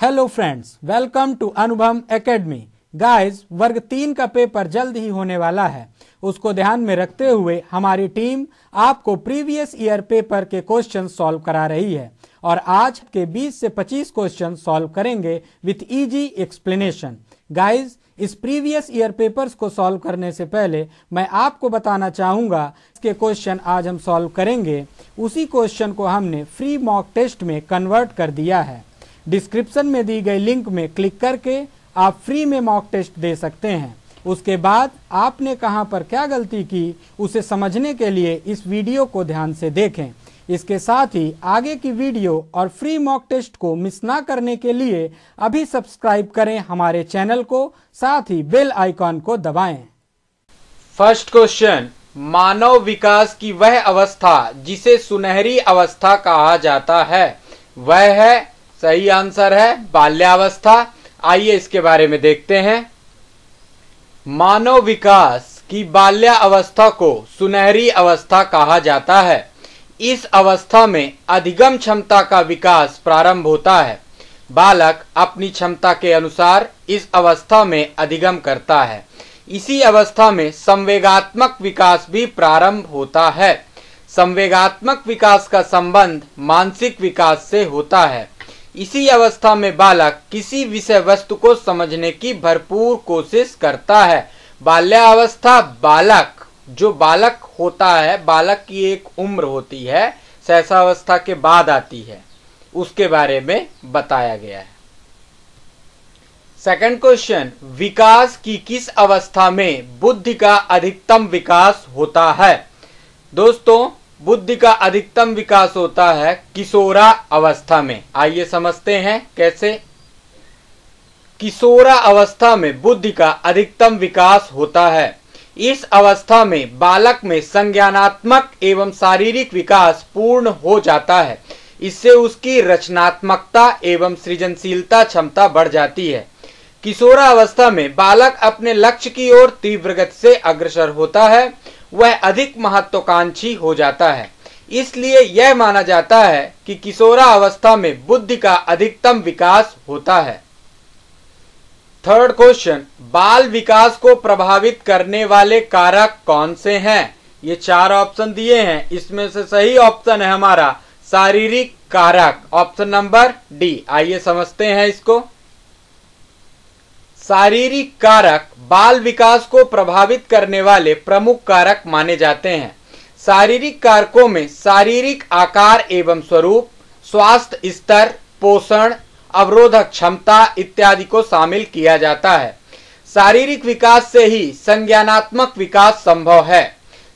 Hello friends, welcome to अनुभव academy. Guys, वर्ग 3 का पेपर जल्द ही होने वाला है। उसको ध्यान में रखते हुए हमारी टीम आपको प्रीवियस ईयर पेपर के क्वेश्चन सॉल्व करा रही है और आज के 20 से 25 क्वेश्चन सॉल्व करेंगे विथ इजी एक्सप्लेनेशन। गाइस, इस प्रीवियस ईयर पेपर्स को सॉल्व करने से पहले मैं आपको बताना चाहूँगा इसके क्वेश्चन आज हम सॉल्व करेंगे, उसी क्वेश्चन को हमने फ्री मॉक टेस्ट में कन्वर्ट कर दिया है। डिस्क्रिप्शन में दी गई लिंक में क्लिक करके आप फ्री में मॉक टेस्ट दे सकते हैं। उसके बाद आपने कहां पर क्या गलती की उसे समझने के लिए इस वीडियो को ध्यान से देखें। इसके साथ ही आगे की वीडियो और फ्री मॉक टेस्ट को मिस ना करने के लिए अभी सब्सक्राइब करें हमारे चैनल को, साथ ही बेल आइकॉन को दबाएं। फर्स्ट क्वेश्चन, मानव विकास की वह अवस्था जिसे सुनहरी अवस्था कहा जाता है वह है, सही आंसर है बाल्यावस्था। आइए इसके बारे में देखते हैं। मानव विकास की बाल्यावस्था को सुनहरी अवस्था कहा जाता है। इस अवस्था में अधिगम क्षमता का विकास प्रारंभ होता है। बालक अपनी क्षमता के अनुसार इस अवस्था में अधिगम करता है। इसी अवस्था में संवेगात्मक विकास भी प्रारंभ होता है। संवेगात्मक विकास का संबंध मानसिक विकास से होता है। इसी अवस्था में बालक किसी विषय वस्तु को समझने की भरपूर कोशिश करता है। बाल्यावस्था बालक जो बालक होता है, बालक की एक उम्र होती है, शैशवावस्था के बाद आती है, उसके बारे में बताया गया है। सेकंड क्वेश्चन, विकास की किस अवस्था में बुद्धि का अधिकतम विकास होता है? दोस्तों, बुद्धि का अधिकतम विकास होता है किशोरा अवस्था में। आइए समझते हैं कैसे। किशोरा अवस्था में बुद्धि का अधिकतम विकास होता है। इस अवस्था में बालक में संज्ञानात्मक एवं शारीरिक विकास पूर्ण हो जाता है। इससे उसकी रचनात्मकता एवं सृजनशीलता क्षमता बढ़ जाती है। किशोरा अवस्था में बालक अपने लक्ष्य की ओर तीव्र गति से अग्रसर होता है। वह अधिक महत्वाकांक्षी हो जाता है। इसलिए यह माना जाता है कि किशोरा अवस्था में बुद्धि का अधिकतम विकास होता है। थर्ड क्वेश्चन, बाल विकास को प्रभावित करने वाले कारक कौन से हैं? ये 4 ऑप्शन दिए हैं, इसमें से सही ऑप्शन है हमारा शारीरिक कारक, ऑप्शन नंबर डी। आइए समझते हैं इसको। शारीरिक कारक बाल विकास को प्रभावित करने वाले प्रमुख कारक माने जाते हैं। शारीरिक कारकों में शारीरिक आकार एवं स्वरूप, स्वास्थ्य स्तर, पोषण, अवरोधक क्षमता इत्यादि को शामिल किया जाता है। शारीरिक विकास से ही संज्ञानात्मक विकास संभव है।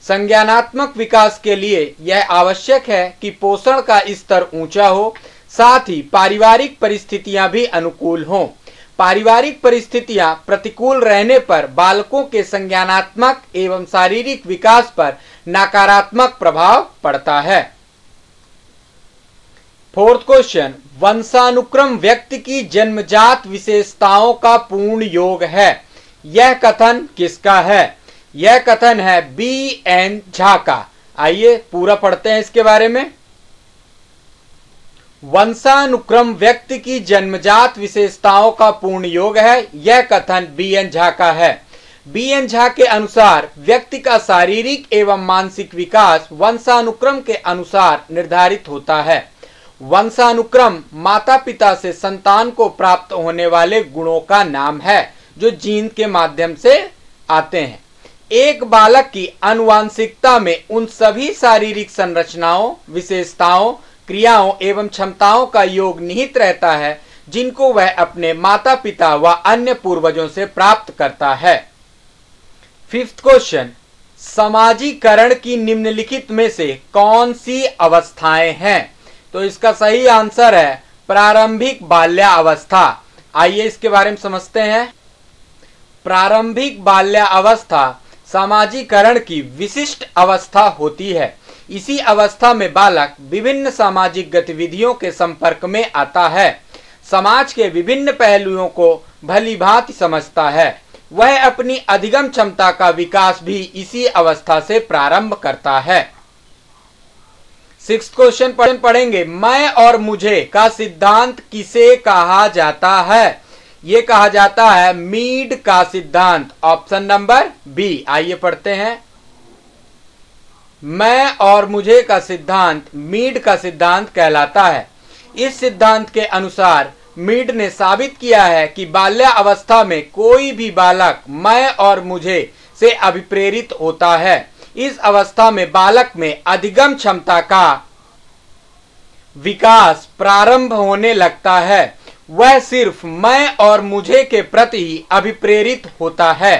संज्ञानात्मक विकास के लिए यह आवश्यक है कि पोषण का स्तर ऊंचा हो, साथ ही पारिवारिक परिस्थितियां भी अनुकूल हों। पारिवारिक परिस्थितियां प्रतिकूल रहने पर बालकों के संज्ञानात्मक एवं शारीरिक विकास पर नकारात्मक प्रभाव पड़ता है। फोर्थ क्वेश्चन, वंशानुक्रम व्यक्ति की जन्मजात विशेषताओं का पूर्ण योग है। यह कथन किसका है? यह कथन है B.N. झा का। आइए पूरा पढ़ते हैं इसके बारे में। वंशानुक्रम व्यक्ति की जन्मजात विशेषताओं का पूर्ण योग है, यह कथन B.N. झा का है। B.N. झा के अनुसार व्यक्ति का शारीरिक एवं मानसिक विकास वंशानुक्रम के अनुसार निर्धारित होता है। वंशानुक्रम माता पिता से संतान को प्राप्त होने वाले गुणों का नाम है जो जीन के माध्यम से आते हैं। एक बालक की आनुवांशिकता में उन सभी शारीरिक संरचनाओं, विशेषताओं, क्रियाओं एवं क्षमताओं का योग निहित रहता है जिनको वह अपने माता पिता व अन्य पूर्वजों से प्राप्त करता है। फिफ्थ क्वेश्चन, समाजीकरण की निम्नलिखित में से कौन सी अवस्थाएं हैं? तो इसका सही आंसर है प्रारंभिक बाल्यावस्था। आइए इसके बारे में समझते हैं। प्रारंभिक बाल्यावस्था समाजीकरण की विशिष्ट अवस्था होती है। इसी अवस्था में बालक विभिन्न सामाजिक गतिविधियों के संपर्क में आता है, समाज के विभिन्न पहलुओं को भली भांति समझता है। वह अपनी अधिगम क्षमता का विकास भी इसी अवस्था से प्रारंभ करता है। सिक्स्थ क्वेश्चन पढ़ेंगे, मैं और मुझे का सिद्धांत किसे कहा जाता है? ये कहा जाता है मीड का सिद्धांत, ऑप्शन नंबर बी। आइए पढ़ते हैं। मैं और मुझे का सिद्धांत मीड का सिद्धांत कहलाता है। इस सिद्धांत के अनुसार मीड ने साबित किया है कि बाल्यावस्था में कोई भी बालक मैं और मुझे से अभिप्रेरित होता है। इस अवस्था में बालक में अधिगम क्षमता का विकास प्रारंभ होने लगता है। वह सिर्फ मैं और मुझे के प्रति ही अभिप्रेरित होता है।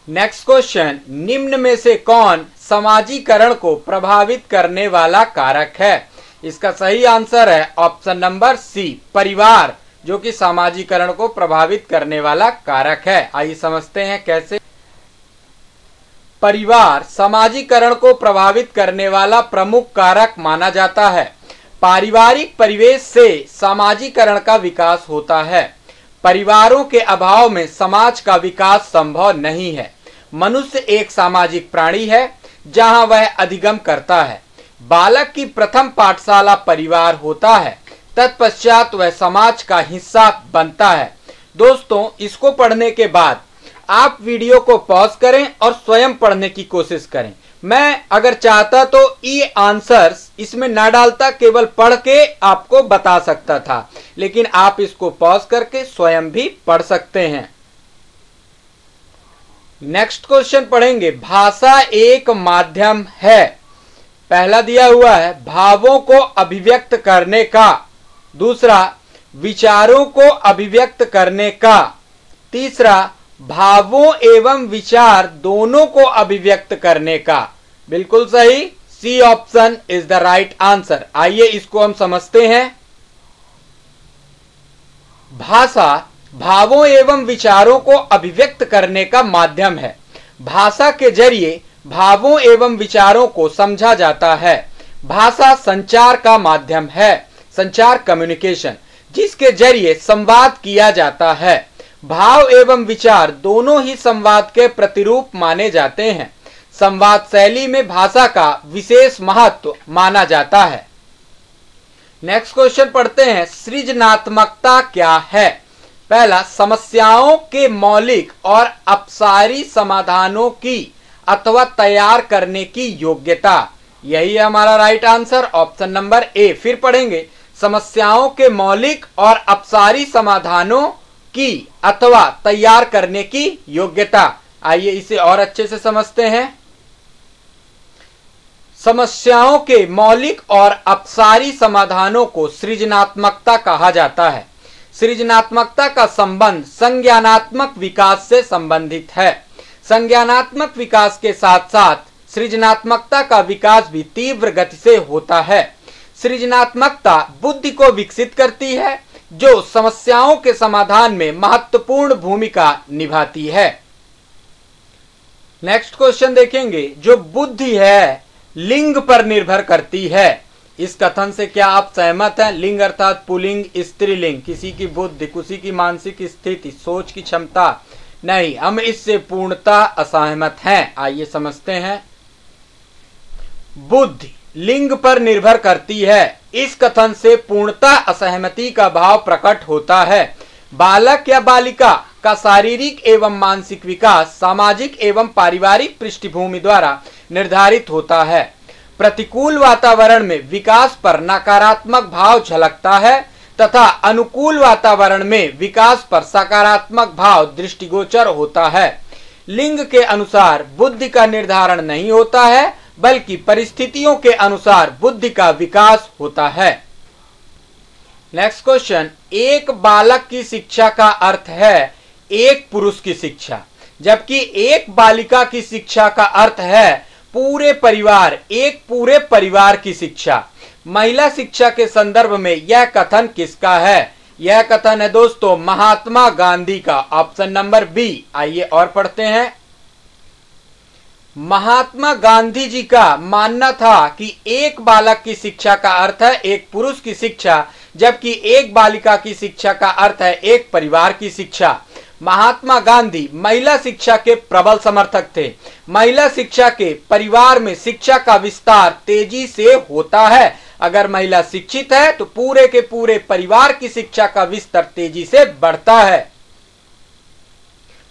नेक्स्ट क्वेश्चन, निम्न में से कौन समाजीकरण को प्रभावित करने वाला कारक है? इसका सही आंसर है ऑप्शन नंबर सी, परिवार, जो कि समाजीकरण को प्रभावित करने वाला कारक है। आइए समझते हैं कैसे। परिवार समाजीकरण को प्रभावित करने वाला प्रमुख कारक माना जाता है। पारिवारिक परिवेश से समाजीकरण का विकास होता है। परिवारों के अभाव में समाज का विकास संभव नहीं है। मनुष्य एक सामाजिक प्राणी है जहां वह अधिगम करता है। बालक की प्रथम पाठशाला परिवार होता है, तत्पश्चात वह समाज का हिस्सा बनता है। दोस्तों, इसको पढ़ने के बाद आप वीडियो को पॉज करें और स्वयं पढ़ने की कोशिश करें। मैं अगर चाहता तो ये आंसर्स इसमें ना डालता, केवल पढ़ के आपको बता सकता था, लेकिन आप इसको पॉज करके स्वयं भी पढ़ सकते हैं। नेक्स्ट क्वेश्चन पढ़ेंगे, भाषा एक माध्यम है। पहला दिया हुआ है भावों को अभिव्यक्त करने का, दूसरा विचारों को अभिव्यक्त करने का, तीसरा भावों एवं विचार दोनों को अभिव्यक्त करने का। बिल्कुल सही, C option is the right answer. आइए इसको हम समझते हैं। भाषा भावों एवं विचारों को अभिव्यक्त करने का माध्यम है। भाषा के जरिए भावों एवं विचारों को समझा जाता है। भाषा संचार का माध्यम है, संचार कम्युनिकेशन, जिसके जरिए संवाद किया जाता है। भाव एवं विचार दोनों ही संवाद के प्रतिरूप माने जाते हैं। संवाद शैली में भाषा का विशेष महत्व माना जाता है। नेक्स्ट क्वेश्चन पढ़ते हैं, सृजनात्मकता क्या है? पहला, समस्याओं के मौलिक और अपसारी समाधानों की अथवा तैयार करने की योग्यता। यही है हमारा right answer, option number A. फिर पढ़ेंगे, समस्याओं के मौलिक और अपसारी समाधानों की अथवा तैयार करने की योग्यता। आइए इसे और अच्छे से समझते हैं। समस्याओं के मौलिक और अपसारी समाधानों को सृजनात्मकता कहा जाता है। सृजनात्मकता का संबंध संज्ञानात्मक विकास से संबंधित है। संज्ञानात्मक विकास के साथ साथ सृजनात्मकता का विकास भी तीव्र गति से होता है। सृजनात्मकता बुद्धि को विकसित करती है, जो समस्याओं के समाधान में महत्वपूर्ण भूमिका निभाती है। नेक्स्ट क्वेश्चन देखेंगे, जो बुद्धि है लिंग पर निर्भर करती है। इस कथन से क्या आप सहमत हैं? लिंग अर्थात पुल्लिंग, स्त्रीलिंग, किसी की बुद्धि, किसी की मानसिक स्थिति, सोच की क्षमता। नहीं, हम इससे पूर्णतः असहमत हैं। आइए समझते हैं। बुद्धि लिंग पर निर्भर करती है, इस कथन से पूर्णतः असहमति का भाव प्रकट होता है। बालक या बालिका का शारीरिक एवं मानसिक विकास सामाजिक एवं पारिवारिक पृष्ठभूमि द्वारा निर्धारित होता है। प्रतिकूल वातावरण में विकास पर नकारात्मक भाव झलकता है तथा अनुकूल वातावरण में विकास पर सकारात्मक भाव दृष्टिगोचर होता है। लिंग के अनुसार बुद्धि का निर्धारण नहीं होता है, बल्कि परिस्थितियों के अनुसार बुद्धि का विकास होता है। नेक्स्ट क्वेश्चन, एक बालक की शिक्षा का अर्थ है एक पुरुष की शिक्षा, जबकि एक बालिका की शिक्षा का अर्थ है पूरे परिवार, एक पूरे परिवार की शिक्षा। महिला शिक्षा के संदर्भ में यह कथन किसका है? यह कथन है दोस्तों महात्मा गांधी का, ऑप्शन नंबर बी। आइए और पढ़ते हैं। महात्मा गांधी जी का मानना था कि एक बालक की शिक्षा का अर्थ है एक पुरुष की शिक्षा, जबकि एक बालिका की शिक्षा का अर्थ है एक परिवार की शिक्षा। महात्मा गांधी महिला शिक्षा के प्रबल समर्थक थे। महिला शिक्षा के परिवार में शिक्षा का विस्तार तेजी से होता है। अगर महिला शिक्षित है तो पूरे के पूरे परिवार की शिक्षा का विस्तार तेजी से बढ़ता है।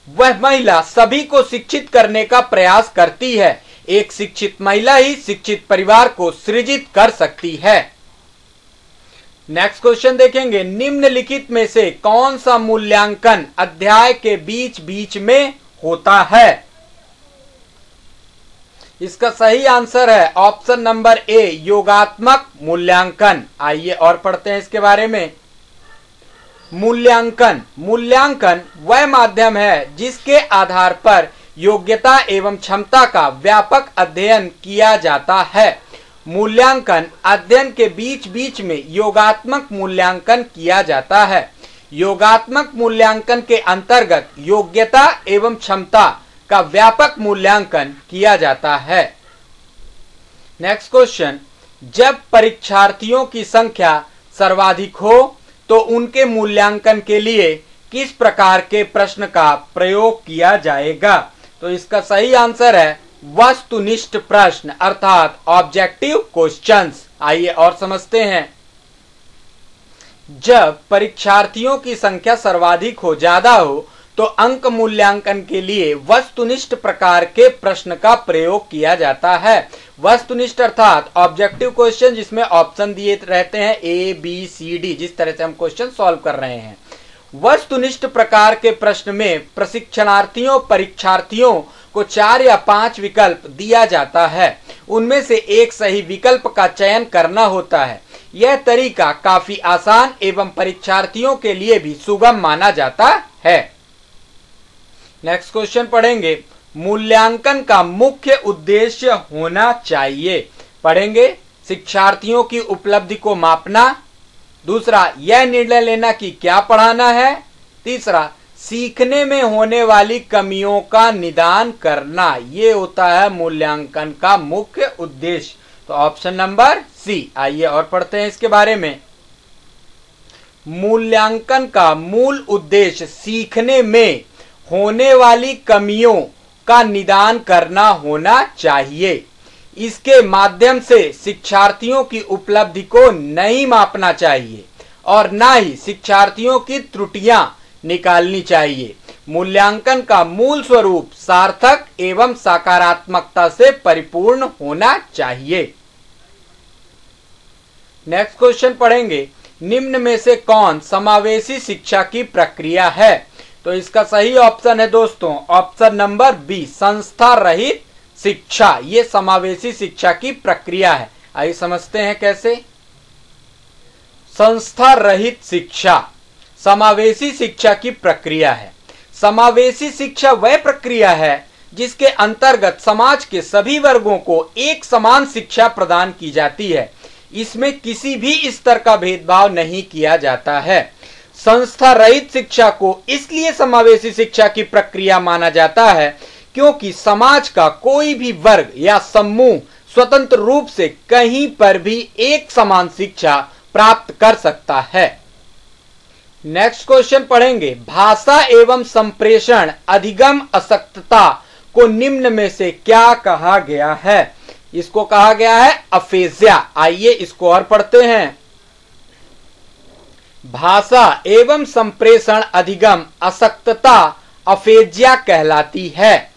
वह महिला सभी को शिक्षित करने का प्रयास करती है। एक शिक्षित महिला ही शिक्षित परिवार को सृजित कर सकती है। नेक्स्ट क्वेश्चन देखेंगे, निम्नलिखित में से कौन सा मूल्यांकन अध्याय के बीच बीच में होता है? इसका सही आंसर है ऑप्शन नंबर ए, योगात्मक मूल्यांकन। आइए और पढ़ते हैं इसके बारे में। मूल्यांकन वह माध्यम है जिसके आधार पर योग्यता एवं क्षमता का व्यापक अध्ययन किया जाता है। मूल्यांकन अध्ययन के बीच बीच में योगात्मक मूल्यांकन किया जाता है। योगात्मक मूल्यांकन के अंतर्गत योग्यता एवं क्षमता का व्यापक मूल्यांकन किया जाता है। नेक्स्ट क्वेश्चन, जब परीक्षार्थियों की संख्या सर्वाधिक हो तो उनके मूल्यांकन के लिए किस प्रकार के प्रश्न का प्रयोग किया जाएगा? तो इसका सही आंसर है वस्तुनिष्ठ प्रश्न अर्थात ऑब्जेक्टिव क्वेश्चंस। आइए और समझते हैं। जब परीक्षार्थियों की संख्या सर्वाधिक हो, ज्यादा हो, तो अंक मूल्यांकन के लिए वस्तुनिष्ठ प्रकार के प्रश्न का प्रयोग किया जाता है। वस्तुनिष्ठ अर्थात ऑब्जेक्टिव क्वेश्चन जिसमें ऑप्शन दिए रहते हैं ए बी सी डी, जिस तरह से हम क्वेश्चन सॉल्व कर रहे हैं। वस्तुनिष्ठ प्रकार के प्रश्न में प्रशिक्षणार्थियों परीक्षार्थियों को 4 या 5 विकल्प दिया जाता है। उनमें से एक सही विकल्प का चयन करना होता है। यह तरीका काफी आसान एवं परीक्षार्थियों के लिए भी सुगम माना जाता है। नेक्स्ट क्वेश्चन पढ़ेंगे, मूल्यांकन का मुख्य उद्देश्य होना चाहिए। पढ़ेंगे, शिक्षार्थियों की उपलब्धि को मापना। दूसरा, यह निर्णय लेना कि क्या पढ़ाना है। तीसरा, सीखने में होने वाली कमियों का निदान करना। ये होता है मूल्यांकन का मुख्य उद्देश्य। तो ऑप्शन नंबर सी। आइए और पढ़ते हैं इसके बारे में। मूल्यांकन का मूल उद्देश्य सीखने में होने वाली कमियों का निदान करना होना चाहिए। इसके माध्यम से शिक्षार्थियों की उपलब्धि को नहीं मापना चाहिए और ना ही शिक्षार्थियों की त्रुटियां निकालनी चाहिए। मूल्यांकन का मूल स्वरूप सार्थक एवं सकारात्मकता से परिपूर्ण होना चाहिए। नेक्स्ट क्वेश्चन पढ़ेंगे, निम्न में से कौन समावेशी शिक्षा की प्रक्रिया है? तो इसका सही ऑप्शन है दोस्तों ऑप्शन नंबर बी, संस्था रहित शिक्षा। ये समावेशी शिक्षा की प्रक्रिया है। आइए समझते हैं कैसे। संस्था रहित शिक्षा समावेशी शिक्षा की प्रक्रिया है। समावेशी शिक्षा वह प्रक्रिया है जिसके अंतर्गत समाज के सभी वर्गों को एक समान शिक्षा प्रदान की जाती है। इसमें किसी भी स्तर का भेदभाव नहीं किया जाता है। संस्था रहित शिक्षा को इसलिए समावेशी शिक्षा की प्रक्रिया माना जाता है क्योंकि समाज का कोई भी वर्ग या समूह स्वतंत्र रूप से कहीं पर भी एक समान शिक्षा प्राप्त कर सकता है। नेक्स्ट क्वेश्चन पढ़ेंगे, भाषा एवं संप्रेषण अधिगम अशक्तता को निम्न में से क्या कहा गया है? इसको कहा गया है अफेजिया। आइए इसको और पढ़ते हैं। भाषा एवं संप्रेषण अधिगम अशक्तता अफेजिया कहलाती है।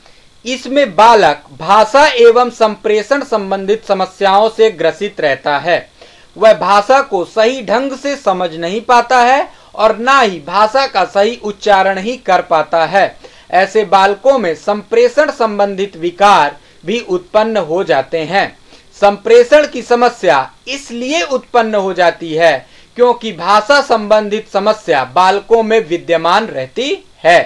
इसमें बालक भाषा एवं संप्रेषण संबंधित समस्याओं से ग्रसित रहता है। वह भाषा को सही ढंग से समझ नहीं पाता है और ना ही भाषा का सही उच्चारण ही कर पाता है। ऐसे बालकों में संप्रेषण संबंधित विकार भी उत्पन्न हो जाते हैं। संप्रेषण की समस्या इसलिए उत्पन्न हो जाती है क्योंकि भाषा संबंधित समस्या बालकों में विद्यमान रहती है।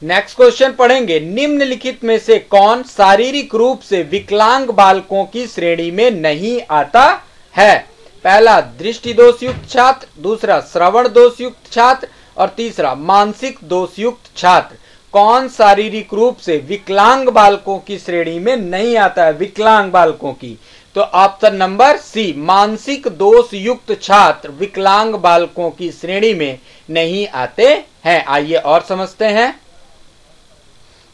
नेक्स्ट क्वेश्चन पढ़ेंगे, निम्नलिखित में से कौन शारीरिक रूप से विकलांग बालकों की श्रेणी में नहीं आता है? पहला दृष्टि दोष युक्त छात्र, दूसरा श्रवण दोष युक्त छात्र और तीसरा मानसिक दोष युक्त छात्र। कौन शारीरिक रूप से विकलांग बालकों की श्रेणी में नहीं आता है? विकलांग बालकों की, तो ऑप्शन नंबर सी, मानसिक दोष युक्त छात्र विकलांग बालकों की श्रेणी में नहीं आते हैं। आइए और समझते हैं।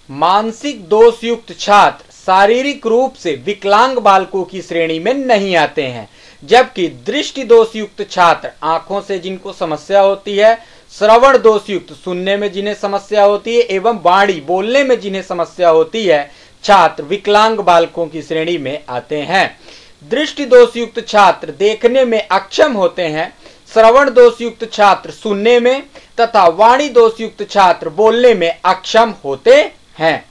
मानसिक दोष युक्त छात्र शारीरिक रूप से विकलांग बालकों की श्रेणी में नहीं आते हैं, जबकि दृष्टि दोष युक्त छात्र आंखों से जिनको समस्या होती है, श्रवण दोष युक्त सुनने में जिन्हें समस्या होती है एवं वाणी बोलने में जिन्हें समस्या होती है, छात्र विकलांग बालकों की श्रेणी में आते हैं। दृष्टि दोष युक्त छात्र देखने में अक्षम होते हैं, श्रवण दोष युक्त छात्र सुनने में तथा वाणी दोष युक्त छात्र बोलने में अक्षम होते हैं।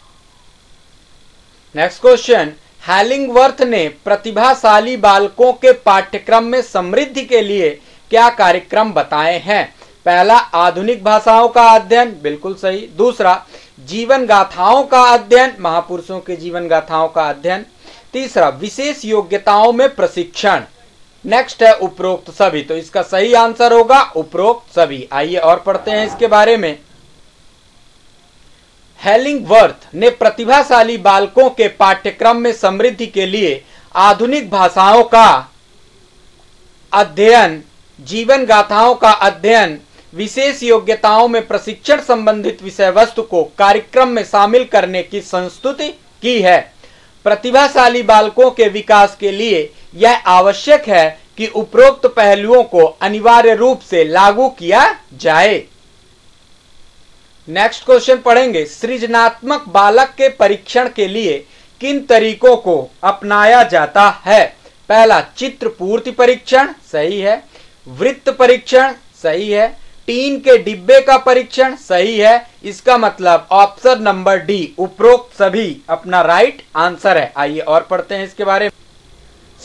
नेक्स्ट क्वेश्चन, हैलिंगवर्थ ने प्रतिभाशाली बालकों के पाठ्यक्रम में समृद्धि के लिए क्या कार्यक्रम बताए हैं? पहला, आधुनिक भाषाओं का अध्ययन, बिल्कुल सही। दूसरा, जीवन गाथाओं का अध्ययन, महापुरुषों के जीवन गाथाओं का अध्ययन। तीसरा, विशेष योग्यताओं में प्रशिक्षण। नेक्स्ट है उपरोक्त सभी, तो इसका सही आंसर होगा उपरोक्त सभी। आइए और पढ़ते हैं इसके बारे में। हैलिंगवर्थ ने प्रतिभाशाली बालकों के पाठ्यक्रम में समृद्धि के लिए आधुनिक भाषाओं का अध्ययन, जीवन गाथाओं का अध्ययन, विशेष योग्यताओं में प्रशिक्षण संबंधित विषय वस्तु को कार्यक्रम में शामिल करने की संस्तुति की है। प्रतिभाशाली बालकों के विकास के लिए यह आवश्यक है कि उपरोक्त पहलुओं को अनिवार्य रूप से लागू किया जाए। नेक्स्ट क्वेश्चन पढ़ेंगे। सृजनात्मक बालक के परीक्षण के लिए किन तरीकों को अपनाया जाता है? पहला, चित्र पूर्ति परीक्षण, सही है। वृत्त परीक्षण, सही है। टीन के डिब्बे का परीक्षण, सही है। इसका मतलब ऑप्शन नंबर डी, उपरोक्त सभी अपना राइट आंसर है। आइए और पढ़ते हैं इसके बारे में।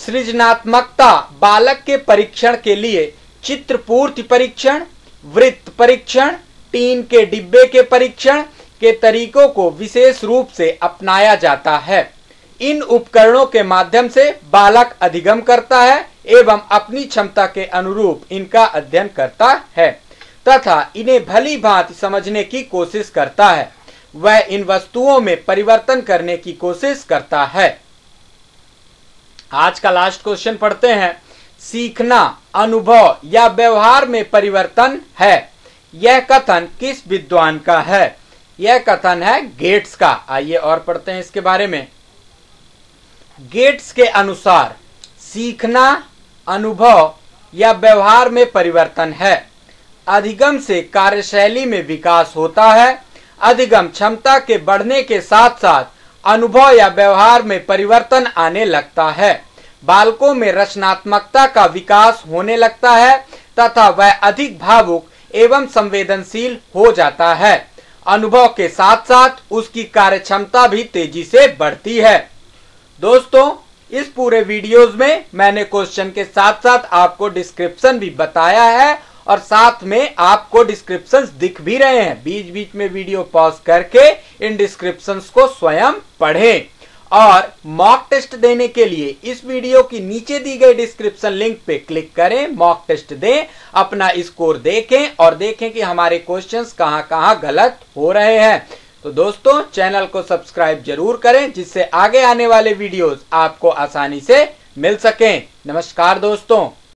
सृजनात्मकता बालक के परीक्षण के लिए चित्र पूर्ति परीक्षण, वृत्त परीक्षण, टीन के डिब्बे के परीक्षण के तरीकों को विशेष रूप से अपनाया जाता है। इन उपकरणों के माध्यम से बालक अधिगम करता है एवं अपनी क्षमता के अनुरूप इनका अध्ययन करता है तथा इन्हें भली भांति समझने की कोशिश करता है। वह इन वस्तुओं में परिवर्तन करने की कोशिश करता है। आज का लास्ट क्वेश्चन पढ़ते हैं। सीखना अनुभव या व्यवहार में परिवर्तन है, यह कथन किस विद्वान का है? यह कथन है गेट्स का। आइए और पढ़ते हैं इसके बारे में। गेट्स के अनुसार सीखना अनुभव या व्यवहार में परिवर्तन है। अधिगम से कार्यशैली में विकास होता है। अधिगम क्षमता के बढ़ने के साथ साथ अनुभव या व्यवहार में परिवर्तन आने लगता है। बालकों में रचनात्मकता का विकास होने लगता है तथा वह अधिक भावुक एवं संवेदनशील हो जाता है। अनुभव के साथ साथ उसकी कार्यक्षमता भी तेजी से बढ़ती है। दोस्तों, इस पूरे वीडियोस में मैंने क्वेश्चन के साथ साथ आपको डिस्क्रिप्शन भी बताया है और साथ में आपको डिस्क्रिप्शंस दिख भी रहे हैं। बीच बीच में वीडियो पॉज करके इन डिस्क्रिप्शंस को स्वयं पढ़ें और मॉक टेस्ट देने के लिए इस वीडियो की नीचे दी गई डिस्क्रिप्शन लिंक पे क्लिक करें, मॉक टेस्ट दें, अपना स्कोर देखें और देखें कि हमारे क्वेश्चंस कहां-कहां गलत हो रहे हैं। तो दोस्तों, चैनल को सब्सक्राइब जरूर करें जिससे आगे आने वाले वीडियोस आपको आसानी से मिल सकें। नमस्कार दोस्तों।